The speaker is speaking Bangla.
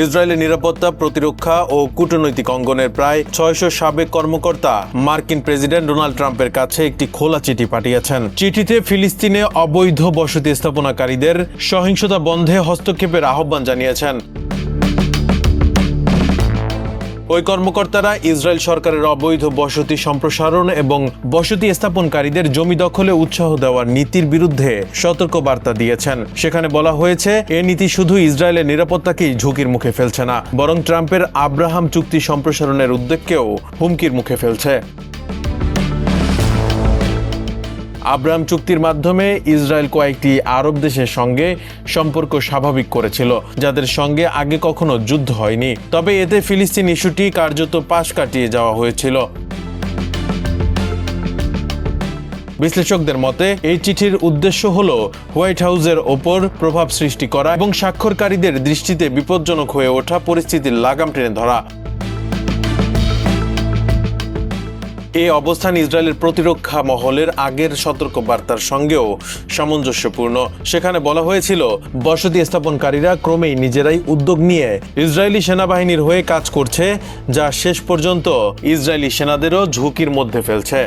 ইসরায়েলের নিরাপত্তা, প্রতিরক্ষা ও কূটনৈতিক অঙ্গনের প্রায় 600 সাবেক কর্মকর্তা মার্কিন প্রেসিডেন্ট ডোনাল্ড ট্রাম্পের কাছে একটি খোলা চিঠি পাঠিয়েছেন। চিঠিতে ফিলিস্তিনে অবৈধ বসতি স্থাপনাকারীদের সহিংসতা বন্ধে হস্তক্ষেপের আহ্বান জানিয়েছেন। ওই কর্মকর্তারা ইসরায়েল সরকারের অবৈধ বসতি সম্প্রসারণ এবং বসতি স্থাপনকারীদের জমি দখলে উৎসাহ দেওয়ার নীতির বিরুদ্ধে সতর্ক বার্তা দিয়েছেন। সেখানে বলা হয়েছে, এ নীতি শুধু ইসরায়েলের নিরাপত্তাকেই ঝুঁকির মুখে ফেলছে না, বরং ট্রাম্পের আব্রাহাম চুক্তি সম্প্রসারণের উদ্যোগকেও হুমকির মুখে ফেলছে। আব্রাহাম চুক্তির মাধ্যমে ইসরায়েল কয়েকটি আরব দেশের সঙ্গে সম্পর্ক স্বাভাবিক করেছিল, যাদের সঙ্গে আগে কখনো যুদ্ধ হয়নি। তবে এতে ফিলিস্তিন ইস্যুটি কার্যত পাশ কাটিয়ে যাওয়া হয়েছিল। বিশ্লেষকদের মতে এই চিঠির উদ্দেশ্য হল হোয়াইট হাউসের ওপর প্রভাব সৃষ্টি করা এবং স্বাক্ষরকারীদের দৃষ্টিতে বিপজ্জনক হয়ে ওঠা পরিস্থিতির লাগাম টেনে ধরা। এই অবস্থান ইসরায়েলের প্রতিরক্ষা মহলের আগের সতর্কবার্তার সঙ্গেও সামঞ্জস্যপূর্ণ। সেখানে বলা হয়েছিল, বসতি স্থাপনকারীরা ক্রমেই নিজেরাই উদ্যোগ নিয়ে ইসরায়েলি সেনাবাহিনীর হয়ে কাজ করছে, যা শেষ পর্যন্ত ইসরায়েলি সেনাদেরও ঝুঁকির মধ্যে ফেলছে।